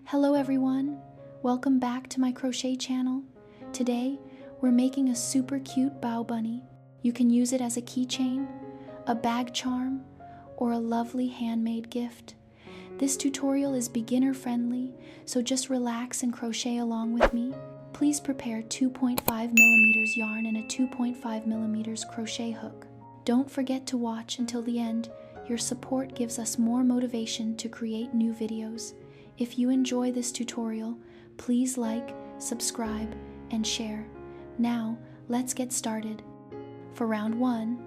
Hello everyone, welcome back to my crochet channel. Today, we're making a super cute bow bunny. You can use it as a keychain, a bag charm, or a lovely handmade gift. This tutorial is beginner friendly, so just relax and crochet along with me. Please prepare 2.5mm yarn and a 2.5mm crochet hook. Don't forget to watch until the end. Your support gives us more motivation to create new videos. If you enjoy this tutorial, please like, subscribe, and share. Now, let's get started. For round 1,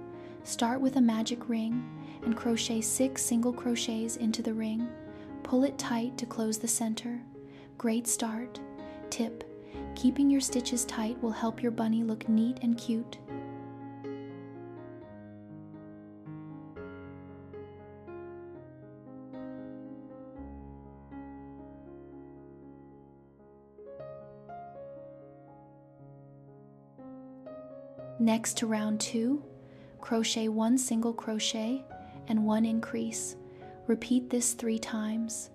start with a magic ring and crochet 6 single crochets into the ring. Pull it tight to close the center. Great start. Tip: keeping your stitches tight will help your bunny look neat and cute. Next to round 2, crochet 1 single crochet and 1 increase. Repeat this 3 times.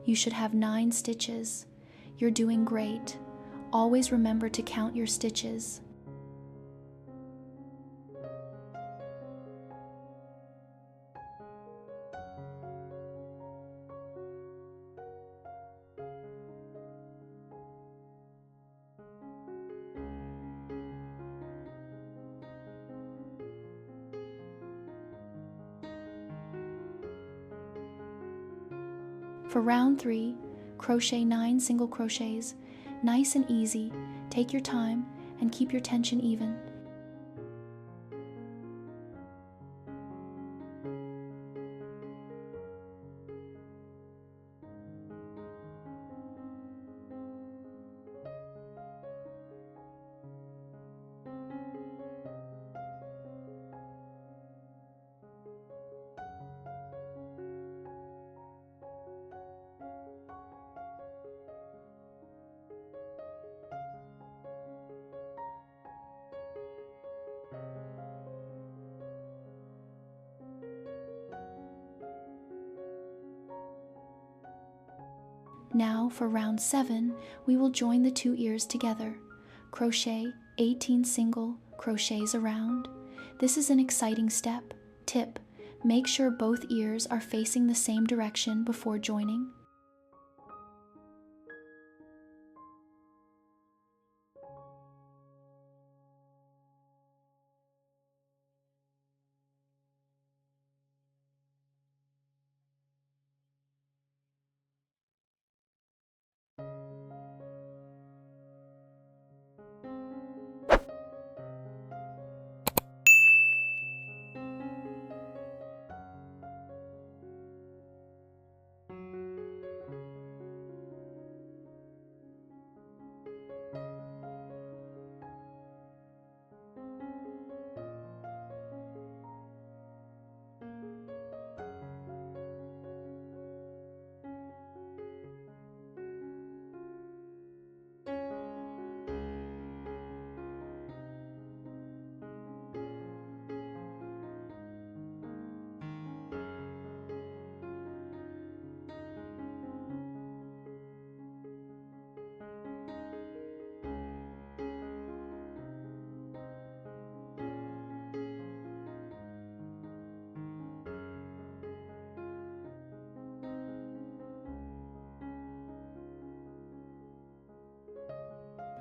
You should have 9 stitches. You're doing great. Always remember to count your stitches. For round 3, crochet 9 single crochets. Nice and easy. Take your time and keep your tension even. Now for round 7, we will join the 2 ears together. Crochet 18 single crochets around. This is an exciting step. Tip: make sure both ears are facing the same direction before joining.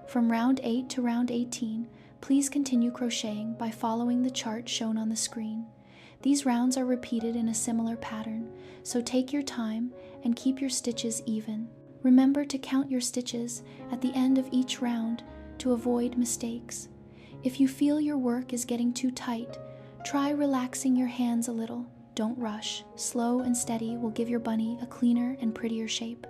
From round 8 to round 18, please continue crocheting by following the chart shown on the screen. These rounds are repeated in a similar pattern, so take your time and keep your stitches even. Remember to count your stitches at the end of each round to avoid mistakes. If you feel your work is getting too tight, try relaxing your hands a little. Don't rush. Slow and steady will give your bunny a cleaner and prettier shape.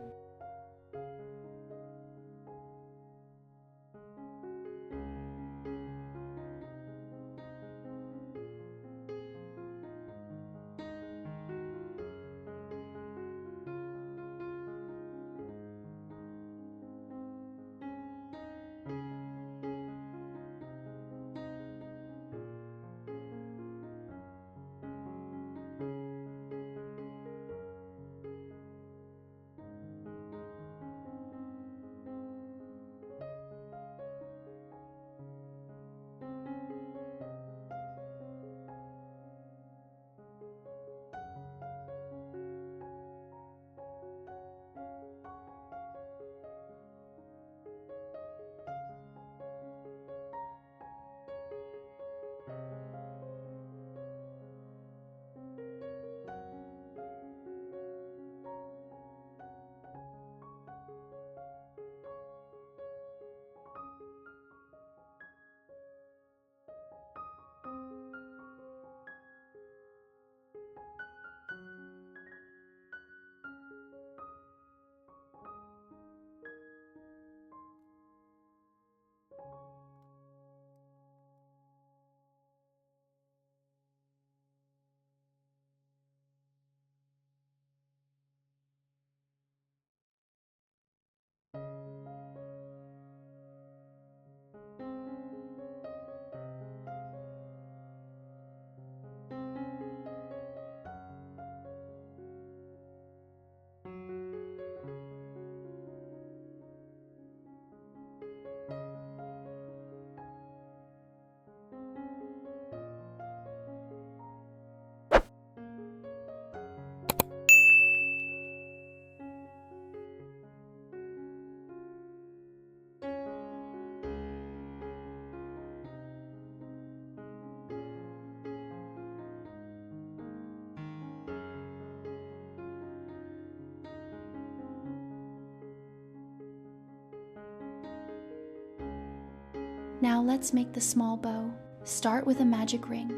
Now let's make the small bow. Start with a magic ring,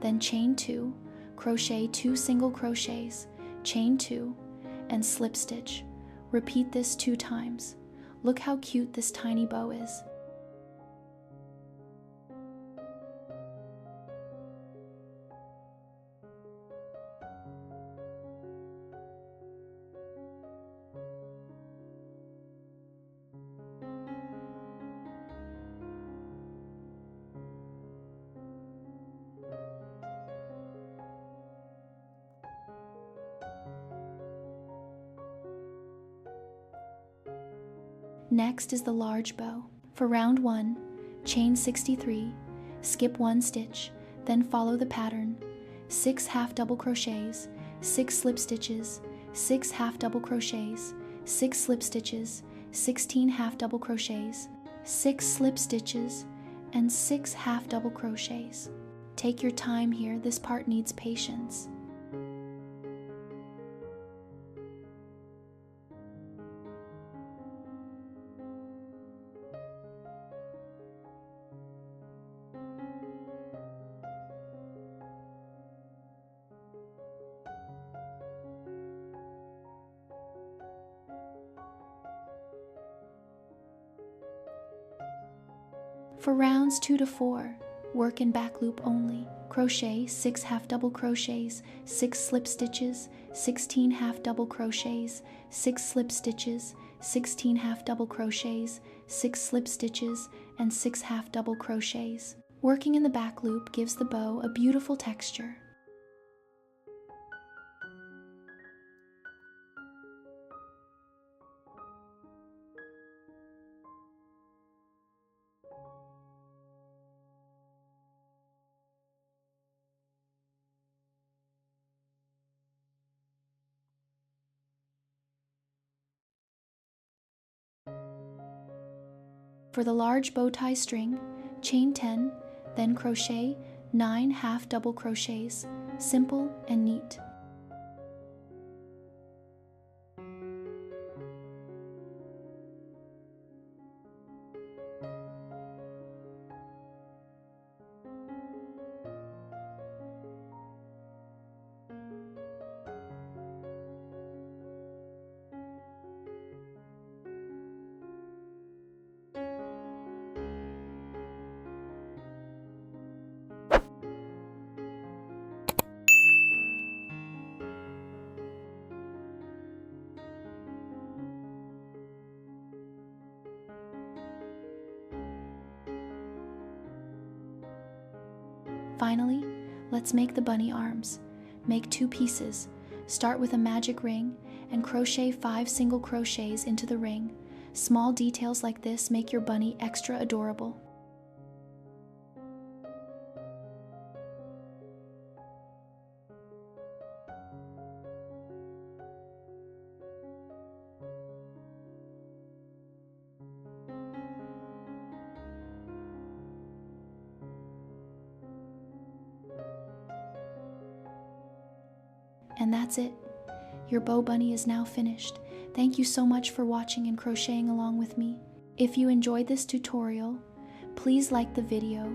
then chain 2, crochet 2 single crochets, chain 2, and slip stitch. Repeat this 2 times. Look how cute this tiny bow is. Next is the large bow. For round 1, chain 63, skip 1 stitch, then follow the pattern: 6 half double crochets, 6 slip stitches, 6 half double crochets, 6 slip stitches, 16 half double crochets, 6 slip stitches, and 6 half double crochets. Take your time here, this part needs patience. For rounds 2 to 4, work in back loop only. Crochet 6 half double crochets, 6 slip stitches, 16 half double crochets, 6 slip stitches, 16 half double crochets, 6 slip stitches, and 6 half double crochets. Working in the back loop gives the bow a beautiful texture. For the large bow tie string, chain 10, then crochet 9 half double crochets, simple and neat. Finally, let's make the bunny arms. Make 2 pieces. Start with a magic ring and crochet 5 single crochets into the ring. Small details like this make your bunny extra adorable. And that's it. Your bow bunny is now finished. Thank you so much for watching and crocheting along with me. If you enjoyed this tutorial, please like the video,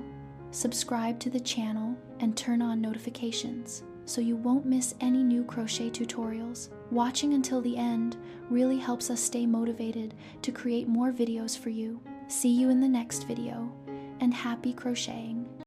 subscribe to the channel, and turn on notifications so you won't miss any new crochet tutorials. Watching until the end really helps us stay motivated to create more videos for you. See you in the next video, and happy crocheting!